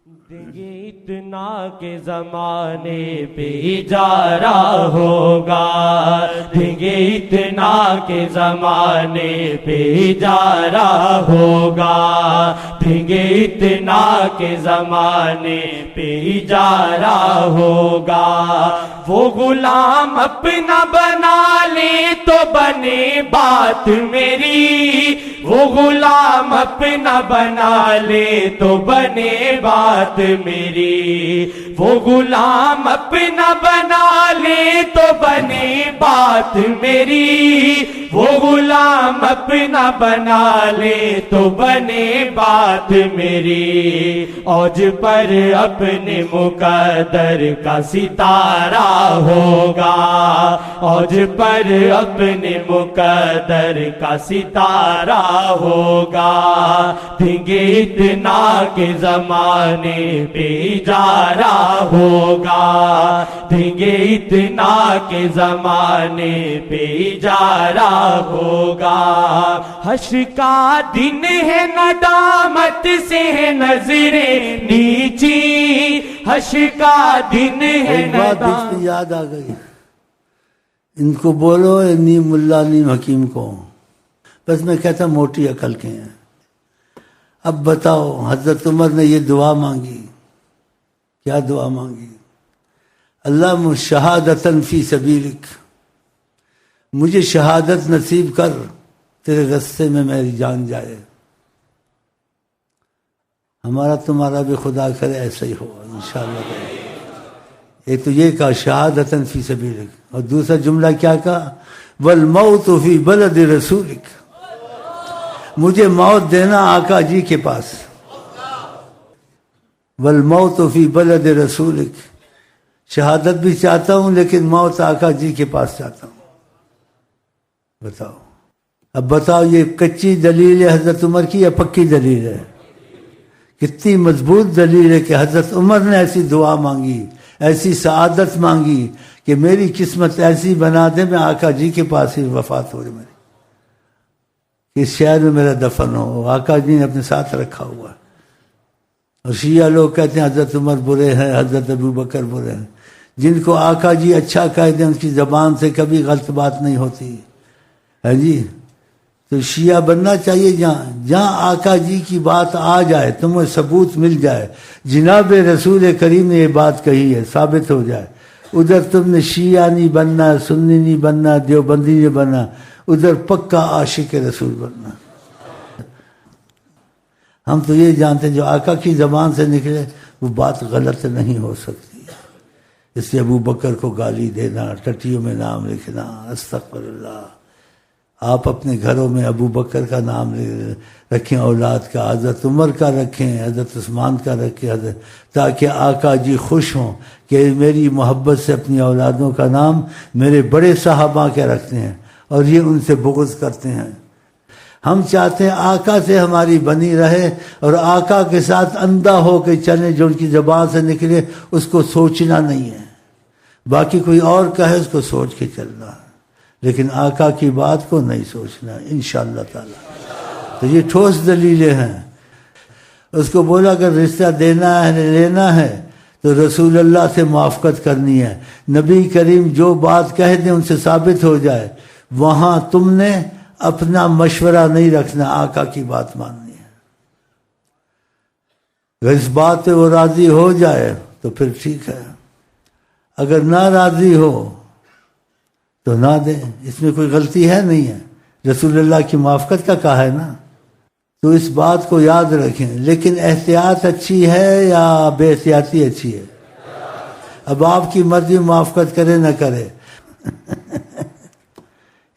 یہ اتنا کہ زمانے پہ اجارہ ہوگا، یہ اتنا کہ زمانے پہ اجارہ ہوگا، یہ اتنا کہ زمانے پہ اجارہ ہوگا۔ وہ غلام اپنا بنا لے تو بنے بات میری، وہ غلام اپنا بنا لے تو بنے بات میری، وہ غلام اپنا بنا لے تو بنے بات میری، وہ غلام اپنا بنا لے تو بنے بات میری۔ اوج پر اپنے مقدر کا ستارہ ہوگا، اوج پر اپنے مقدر کا ستارہ ہوگا، دیں اتنا کہ زمانے پہ اجارہ ہوگا، دیں اتنا کہ زمانے پہ اجارہ ہوگا۔ حشر کا دن ہے ندامت سے ہے نظریں نیچی، حشر کا دن ہے ندامت۔ یاد آ گئی، ان کو بولو نیم ملا نیم حکیم کو، بس میں کہتا موٹی عقل کے ہیں۔ اب بتاؤ، حضرت عمر نے یہ دعا مانگی، کیا دعا مانگی؟ اللہ شہادتاً فی سبیلک، مجھے شہادت نصیب کر، تیرے رستے میں میری جان جائے۔ ہمارا تمہارا بھی خدا کرے ایسا ہی ہو انشاءاللہ۔ ایک تو یہ کہا شہادتاً فی سبیلک، اور دوسرا جملہ کیا کہا؟ والموت فی بلد رسولک، مجھے موت دینا آقا جی کے پاس۔ والموت فی بلد رسولک، شہادت بھی چاہتا ہوں لیکن موت آقا جی کے پاس چاہتا ہوں۔ بتاؤ، اب بتاؤ یہ کچی دلیل ہے حضرت عمر کی یا پکی دلیل ہے؟ کتنی مضبوط دلیل ہے کہ حضرت عمر نے ایسی دعا مانگی، ایسی سعادت مانگی کہ میری قسمت ایسی بنا دے میں آقا جی کے پاس ہی وفات ہو جائے میری، اس شہر میں میرا دفن ہو، آقا جی نے اپنے ساتھ رکھا ہوا۔ اور شیعہ لوگ کہتے ہیں حضرت عمر برے ہیں، حضرت ابو بکر برے ہیں۔ جن کو آقا جی اچھا کہہ دیں ان کی زبان سے کبھی غلط بات نہیں ہوتی ہے جی۔ تو شیعہ بننا چاہیے جہاں آقا جی کی بات آ جائے، تمہیں ثبوت مل جائے، جناب رسول کریم نے یہ بات کہی ہے، ثابت ہو جائے، ادھر تم نے شیعہ نہیں بننا، سنی نہیں بننا، دیوبندی نہیں بننا، ادھر پکا عاشق رسول بننا۔ ہم تو یہ جانتے ہیں جو آقا کی زبان سے نکلے وہ بات غلط نہیں ہو سکتی، اس لیے ابو بکر کو گالی دینا، ٹٹیوں میں نام لکھنا، استغفر اللہ۔ آپ اپنے گھروں میں ابو بکر کا نام رکھیں، اولاد کا، حضرت عمر کا رکھیں، حضرت عثمان کا رکھیں، تاکہ آقا جی خوش ہوں کہ میری محبت سے اپنی اولادوں کا نام میرے بڑے صحابہ کے رکھتے ہیں اور یہ ان سے بغض کرتے ہیں۔ ہم چاہتے ہیں آقا سے ہماری بنی رہے اور آقا کے ساتھ اندھا ہو کے چلیں، جو ان کی زبان سے نکلے اس کو سوچنا نہیں ہے، باقی کوئی اور کہے اس کو سوچ کے چلنا ہے، لیکن آقا کی بات کو نہیں سوچنا انشاءاللہ تعالی۔ تو یہ ٹھوس دلیلیں ہیں۔ اس کو بولا اگر رشتہ دینا ہے لینا ہے تو رسول اللہ سے موافقت کرنی ہے، نبی کریم جو بات کہہ دیں ان سے ثابت ہو جائے، وہاں تم نے اپنا مشورہ نہیں رکھنا، آقا کی بات ماننی ہے۔ اگر اس بات پہ وہ راضی ہو جائے تو پھر ٹھیک ہے، اگر نہ راضی ہو تو نہ دیں، اس میں کوئی غلطی ہے نہیں ہے، رسول اللہ کی موافقت کا کہا ہے نا۔ تو اس بات کو یاد رکھیں، لیکن احتیاط اچھی ہے یا بے احتیاطی اچھی ہے؟ اب آپ کی مرضی موافقت کرے نہ کرے۔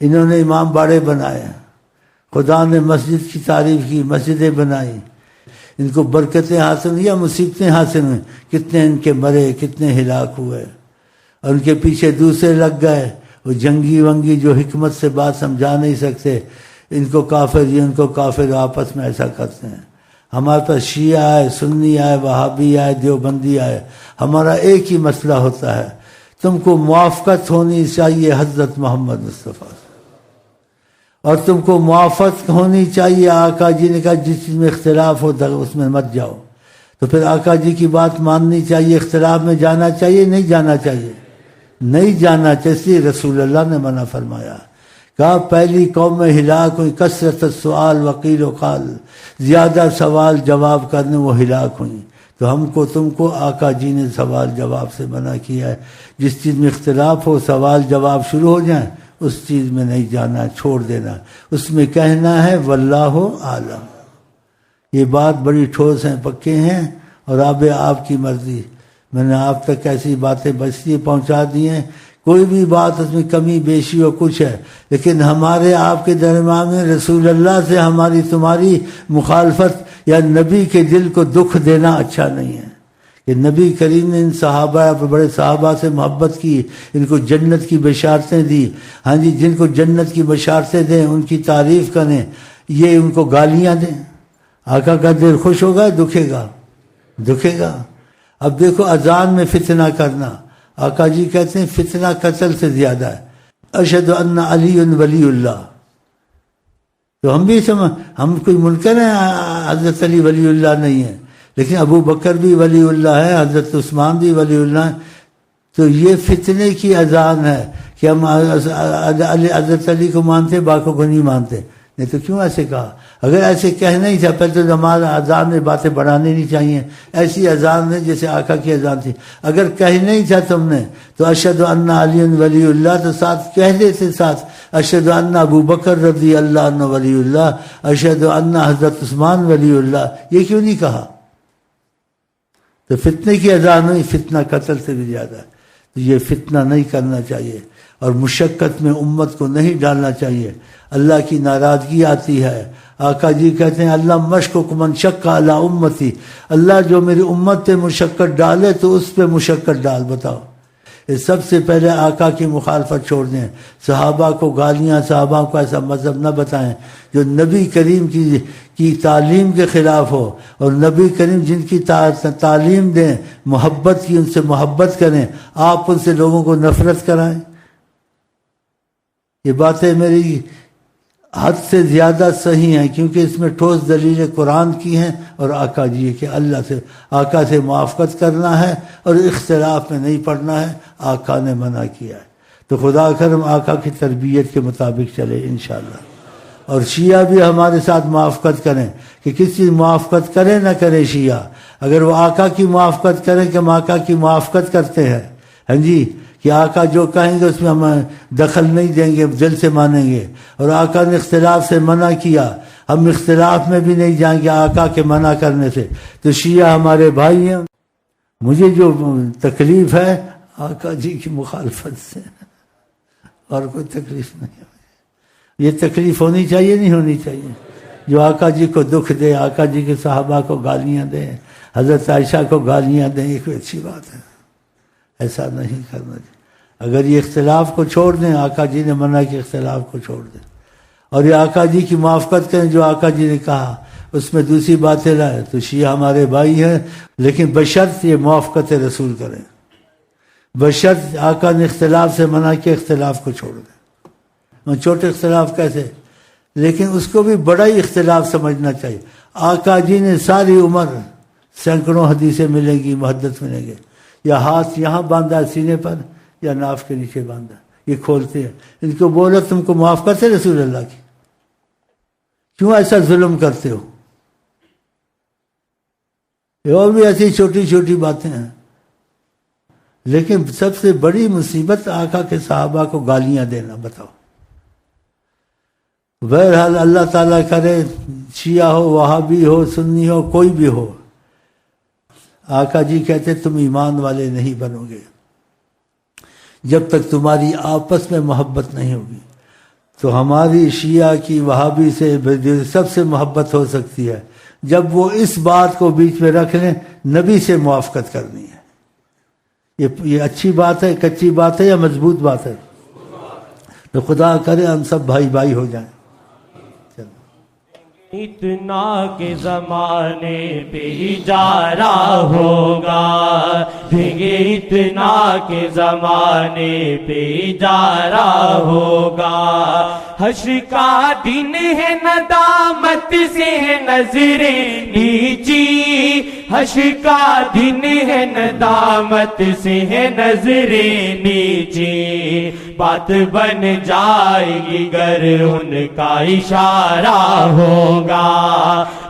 انہوں نے امام باڑے بنائے، خدا نے مسجد کی تعریف کی، مسجدیں بنائی، ان کو برکتیں حاصل ہوئی یا مصیبتیں حاصل ہوئیں؟ کتنے ان کے مرے، کتنے ہلاک ہوئے، اور ان کے پیچھے دوسرے لگ گئے، وہ جنگی ونگی جو حکمت سے بات سمجھا نہیں سکتے، ان کو کافر یہ ان کو کافر، آپس میں ایسا کرتے ہیں۔ ہمارے پاس شیعہ آئے، سنی آئے، وہابی آئے، دیوبندی آئے، ہمارا ایک ہی مسئلہ ہوتا ہے، تم کو موافقت ہونی چاہیے حضرت محمد مصطفیٰ سے، اور تم کو موافقت ہونی چاہیے، آقا جی نے کہا جس چیز میں اختلاف ہو اس میں مت جاؤ، تو پھر آقا جی کی بات ماننی چاہیے، اختلاف میں جانا چاہیے نہیں جانا چاہیے؟ نہیں جانا چاہیے، اس لیے رسول اللہ نے منع فرمایا، کہا پہلی قوم میں ہلاک ہوئی کثرت السؤال وقیل و قال، زیادہ سوال جواب کرنے وہ ہلاک ہوئی۔ تو ہم کو تم کو آقا جی نے سوال جواب سے منع کیا ہے، جس چیز میں اختلاف ہو سوال جواب شروع ہو جائیں اس چیز میں نہیں جانا، چھوڑ دینا، اس میں کہنا ہے واللہ عالم۔ یہ بات بڑی ٹھوس ہیں، پکے ہیں، اور آپ کی مرضی۔ میں نے آپ تک ایسی باتیں بچتی پہنچا دی ہیں، کوئی بھی بات اس میں کمی بیشی ہو کچھ ہے، لیکن ہمارے آپ کے درمیان میں رسول اللہ سے ہماری تمہاری مخالفت یا نبی کے دل کو دکھ دینا اچھا نہیں ہے۔ کہ نبی کریم نے ان صحابہ بڑے صحابہ سے محبت کی، ان کو جنت کی بشارتیں دی، ہاں جی، جن کو جنت کی بشارتیں دیں ان کی تعریف کریں، یہ ان کو گالیاں دیں، آقا کا دل خوش ہوگا دکھے گا؟ دکھے گا۔ اب دیکھو اذان میں فتنہ کرنا، آقا جی کہتے ہیں فتنہ قتل سے زیادہ ہے، اشہد ان علی ولی اللہ۔ تو ہم کوئی منکر ہیں حضرت علی ولی اللہ نہیں ہے، لیکن ابو بکر بھی ولی اللہ ہے، حضرت عثمان بھی ولی اللہ ہے۔ تو یہ فتنے کی اذان ہے کہ ہم حضرت علی کو مانتے باقیوں کو نہیں مانتے، نہیں تو کیوں ایسے کہا؟ اگر ایسے کہنا ہی تھا پہلے تو ہمارا اذان میں باتیں بڑھانی نہیں چاہیے، ایسی اذان ہے جیسے آقا کی اذان تھی۔ اگر کہنا ہی تھا تم نے تو اشہد ان علی ولی اللہ تو ساتھ کہہ دیتے، ساتھ اشہد ان ابو بکر رضی اللہ عنہ ولی اللہ، اشہد ان حضرت عثمان ولی اللہ، یہ کیوں نہیں کہا؟ تو فتنے کی اذان ہوئی، فتنہ قتل سے بھی زیادہ ہے۔ تو یہ فتنہ نہیں کرنا چاہیے، اور مشقت میں امت کو نہیں ڈالنا چاہیے، اللہ کی ناراضگی آتی ہے۔ آقا جی کہتے ہیں اللہ مشکک من شق علی امتی، اللہ جو میری امت پہ مشقت ڈالے تو اس پہ مشقت ڈال۔ بتاؤ، یہ سب سے پہلے آقا کی مخالفت چھوڑ دیں، صحابہ کو گالیاں، صحابہ کو ایسا مذہب نہ بتائیں جو نبی کریم کی تعلیم کے خلاف ہو، اور نبی کریم جن کی تعلیم دیں محبت کی، ان سے محبت کریں، آپ ان سے لوگوں کو نفرت کرائیں۔ یہ باتیں میری حد سے زیادہ صحیح ہیں، کیونکہ اس میں ٹھوس دلیل قرآن کی ہیں اور آقا جی کہ آقا سے موافقت کرنا ہے اور اختلاف میں نہیں پڑنا ہے، آقا نے منع کیا ہے۔ تو خدا کرم آقا کی تربیت کے مطابق چلے انشاءاللہ۔ اور شیعہ بھی ہمارے ساتھ موافقت کریں، کہ کسی موافقت کرے نہ کرے شیعہ، اگر وہ آقا کی موافقت کریں کہ ہم آقا کی موافقت کرتے ہیں، ہاں جی، کہ آقا جو کہیں گے اس میں ہم دخل نہیں دیں گے، دل سے مانیں گے، اور آقا نے اختلاف سے منع کیا، ہم اختلاف میں بھی نہیں جائیں گے آقا کے منع کرنے سے، تو شیعہ ہمارے بھائی ہیں۔ مجھے جو تکلیف ہے آقا جی کی مخالفت سے، اور کوئی تکلیف نہیں ہے۔ یہ تکلیف ہونی چاہیے نہیں ہونی چاہیے؟ جو آقا جی کو دکھ دے، آقا جی کے صحابہ کو گالیاں دیں، حضرت عائشہ کو گالیاں دیں، یہ کوئی اچھی بات ہے؟ ایسا نہیں کرنا چاہیے۔ اگر یہ اختلاف کو چھوڑ دیں، آقا جی نے منع کہ اختلاف کو چھوڑ دیں، اور یہ آقا جی کی موافقت کریں جو آقا جی نے کہا، اس میں دوسری باتیں لائیں، تو شیعہ ہمارے بھائی ہیں، لیکن بشرط یہ موافقت رسول کریں، بشرط آقا نے اختلاف سے منع کہ اختلاف کو چھوڑ دیں۔ چھوٹے اختلاف کیسے، لیکن اس کو بھی بڑا ہی اختلاف سمجھنا چاہیے۔ آقا جی نے ساری عمر سینکڑوں حدیثیں ملیں گی، محدث ملیں گے، یا ہاتھ یہاں باندھا سینے پر یا ناف کے نیچے باندھا، یہ کھولتے ہیں، ان کو بولا تم کو موافقت ہے رسول اللہ کی، کیوں ایسا ظلم کرتے ہو؟ اور بھی ایسی چھوٹی چھوٹی باتیں ہیں، لیکن سب سے بڑی مصیبت آقا کے صحابہ کو گالیاں دینا۔ بتاؤ، بہرحال اللہ تعالیٰ کرے شیعہ ہو، وہابی ہو، سنی ہو، کوئی بھی ہو، آقا جی کہتے تم ایمان والے نہیں بنو گے جب تک تمہاری آپس میں محبت نہیں ہوگی۔ تو ہماری شیعہ کی وہابی سے سب سے محبت ہو سکتی ہے جب وہ اس بات کو بیچ میں رکھ لیں نبی سے موافقت کرنی ہے۔ یہ اچھی بات ہے، کچی بات ہے یا مضبوط بات ہے؟ تو خدا کرے ہم سب بھائی بھائی ہو جائیں۔ اتنا کہ زمانے پہ اجارہ ہوگا، دیکھیں اتنا کہ زمانے پہ اجارہ ہوگا، حشر کا دن ہے ندامت سے نظریں نیچی، حشر کا دن ہے ندامت سے ہے نظریں نیچی، بات بن جائے گی گر ان کا اشارہ ہوگا،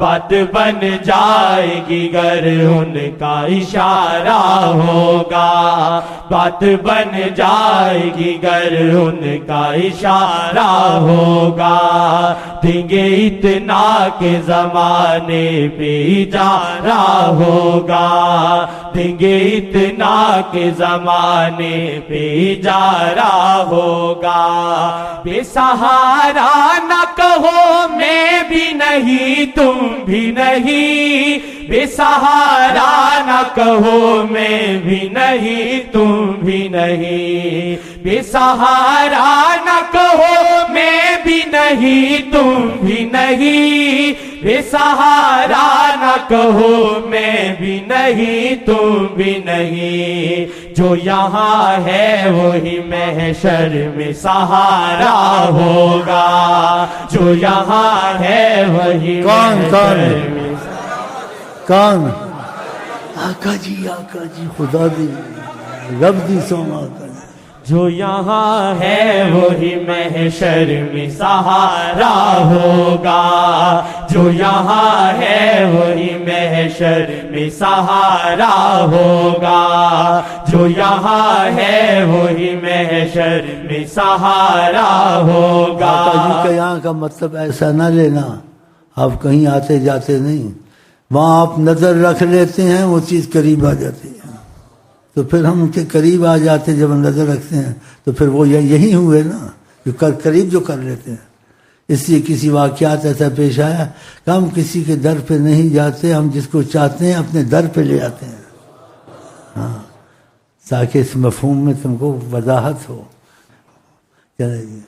بات بن جائے گی گر ان کا اشارہ ہوگا، بات بن جائے گی گر ان کا اشارہ ہوگا، دیں گے اتنا کہ زمانے پہ اجارہ ہوگا، دیں گے اتنا کہ زمانے پہ اجارہ ہوگا، بے سہارا نہ کہو میں بھی نہیں تم بھی نہیں، بے سہارا نہ کہو میں بھی نہیں تم بھی نہیں، بے سہارا نہ کہو میں بھی نہیں تم بھی نہیں، بے سہارا نہ کہو میں بھی نہیں تم بھی نہیں، جو یہاں ہے وہی محشر میں سہارا ہوگا، جو یہاں ہے وہی محشر میں کون آقا جی خدا دی رب دی سوما آقا جی، جو یہاں ہے وہی محشر میں سہارا ہوگا، جو یہاں ہے وہی محشر میں سہارا ہوگا، جو یہاں ہے وہی محشر میں سہارا ہوگا۔ آقا جی کا یہاں کا مطلب ایسا نہ لینا آپ کہیں آتے جاتے نہیں، وہاں آپ نظر رکھ لیتے ہیں وہ چیز قریب آ جاتی ہے، تو پھر ہم ان کے قریب آ جاتے ہیں، جب ہم نظر رکھتے ہیں تو پھر وہ یہی ہوئے نا جو قریب جو کر لیتے ہیں۔ اس لیے کسی واقعات ایسا پیش آیا کہ ہم کسی کے در پہ نہیں جاتے، ہم جس کو چاہتے ہیں اپنے در پہ لے آتے ہیں، ہاں، تاکہ اس مفہوم میں تم کو وضاحت ہو۔ چلے جی،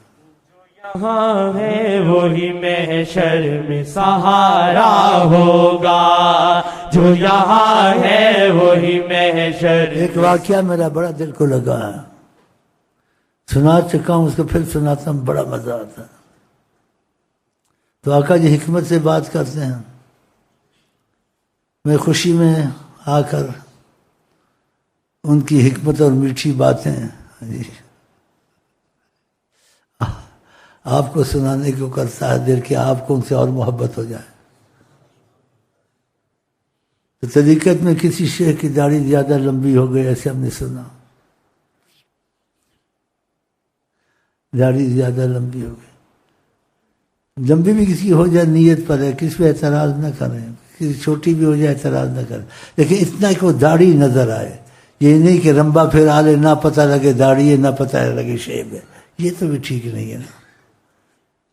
یہاں ہے وہی محشر میں سہارا ہوگا، جو یہاں ہے وہی محشر۔ ایک واقعہ میرا بڑا دل کو لگا ہے، سنا چکا ہوں، اس کو پھر سناتا ہوں، بڑا مزہ آتا ہے۔ تو آقا جی حکمت سے بات کرتے ہیں، میں خوشی میں آ کر ان کی حکمت اور میٹھی باتیں آپ کو سنانے کو کرتا ہے دل کہ آپ کو ان سے اور محبت ہو جائے۔ تو طریقت میں کسی شیخ کی داڑھی زیادہ لمبی ہو گئی، ایسے ہم نے سنا، داڑھی زیادہ لمبی ہو گئی، لمبی بھی کسی کی ہو جائے نیت پر ہے، کسی پہ اعتراض نہ کریں، کسی چھوٹی بھی ہو جائے اعتراض نہ کریں، لیکن اتنا کہ وہ داڑھی نظر آئے، یہ نہیں کہ رمبا پھر آلے نہ پتہ لگے داڑھی ہے نہ پتہ لگے شیب ہے، یہ تو بھی ٹھیک نہیں ہے نا۔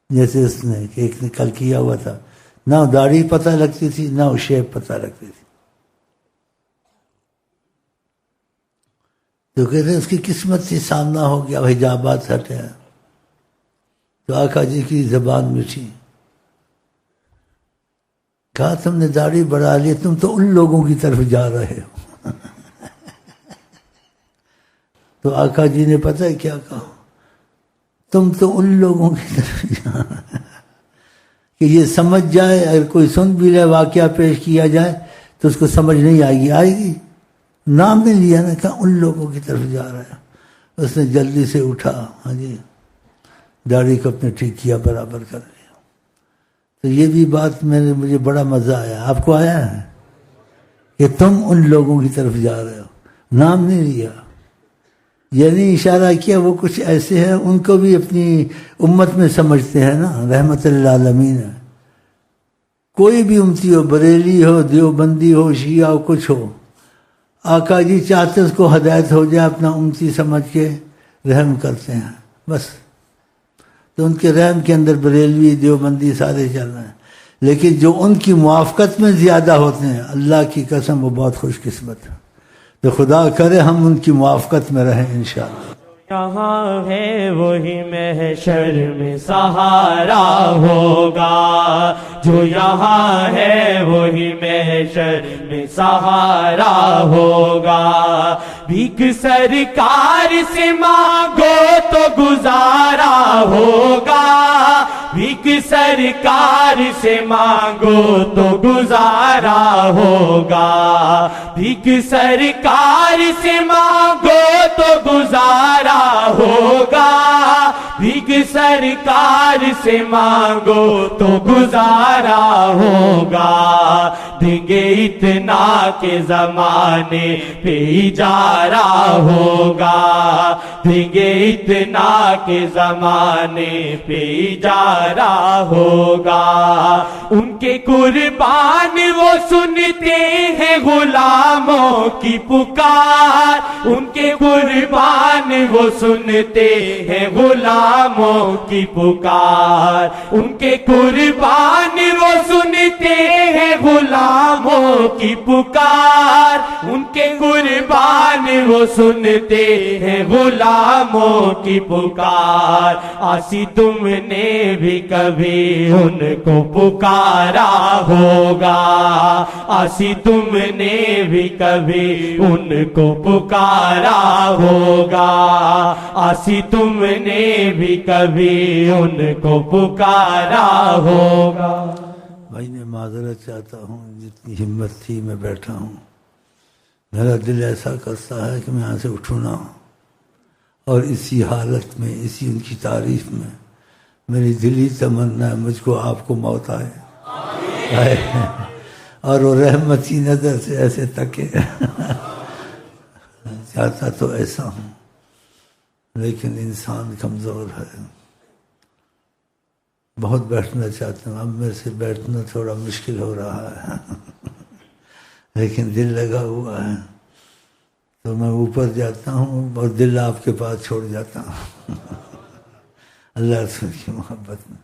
جیسے اس نے کہ ایک نے کل کیا ہوا تھا، نہ داڑھی پتہ لگتی تھی نہ وہ شیب پتہ لگتی تھی، تو کہتے ہیں اس کی قسمت سے سامنا ہو گیا، حجابات ہٹے ہیں۔ تو آقا جی کی زبان میٹھی، کہا تم نے داڑھی بڑھا لی، تم تو ان لوگوں کی طرف جا رہے ہو۔ تو آقا جی نے پتہ ہے کیا کہا، تم تو ان لوگوں کی طرف جا رہے ہو کہ یہ سمجھ جائے، اگر کوئی سن بھی لے واقعہ پیش کیا جائے تو اس کو سمجھ نہیں آئے گی، نام نے لیا نا، کہا ان لوگوں کی طرف جا رہا ہے۔ اس نے جلدی سے اٹھا، ہاں جی، داڑھی کو اپنے ٹھیک کیا، برابر کر لیا۔ تو یہ بھی بات مجھے بڑا مزہ آیا، آپ کو آیا ہے کہ تم ان لوگوں کی طرف جا رہے ہو، نام نہیں لیا، یعنی اشارہ کیا وہ کچھ ایسے ہیں ان کو بھی اپنی امت میں سمجھتے ہیں نا، رحمت للعالمین ہے۔ کوئی بھی امتی ہو، بریلی ہو، دیوبندی ہو، شیعہ ہو، کچھ ہو، آقا جی چاہتے اس کو ہدایت ہو جائے، اپنا امتی سمجھ کے رحم کرتے ہیں بس۔ تو ان کے رحم کے اندر بریلوی دیوبندی سارے چل رہے ہیں، لیکن جو ان کی موافقت میں زیادہ ہوتے ہیں، اللہ کی قسم وہ بہت خوش قسمت ہے۔ تو خدا کرے ہم ان کی موافقت میں رہیں انشاءاللہ۔ یہاں ہے وہی محشر میں سہارا ہوگا، جو یہاں ہے وہی محشر میں سہارا ہوگا، بھیک سرکار سے مانگو تو گزارا ہوگا، بھیک سرکار سے مانگو تو گزارا ہوگا، بھیک سرکار سے مانگو تو گزارا ہوگا، بھیک سرکار سے مانگو تو گزارا ہوگا، دیں گے اتنا کہ زمانے پہ اجارہ ہوگا، دیں گے اتنا کہ زمانے پہ اجارہ ہوگا، ان کے قربان وہ سنتے ہیں غلاموں کی پکار، ان کے قربان وہ سنتے ہیں غلاموں کی پکار، ان کے قربان وہ سنتے ہیں غلاموں کی پکار، ان کے قربان وہ سنتے ہیں غلاموں کی پکار، آسی تم نے بھی کبھی ان کو پکارا ہوگا، آسی تم نے بھی کبھی ان کو پکارا ہوگا، آسی تم نے بھی کبھی ان کو پکارا ہوگا۔ بھائی میں معذرت چاہتا ہوں، جتنی ہمت تھی میں بیٹھا ہوں، میرا دل ایسا کرتا ہے کہ میں یہاں سے اٹھوں نہ، اور اسی حالت میں، اسی ان کی تعریف میں میری دلی تمنا ہے مجھ کو آپ کو موت آئے اور وہ رحمتی نظر سے ایسے تکے چاہتا تو ایسا ہوں، لیکن انسان کمزور ہے، بہت بیٹھنا چاہتا ہوں، اب میرے سے بیٹھنا تھوڑا مشکل ہو رہا ہے لیکن دل لگا ہوا ہے، تو میں اوپر جاتا ہوں اور دل آپ کے پاس چھوڑ جاتا ہوں اللہ رسول کی محبت میں۔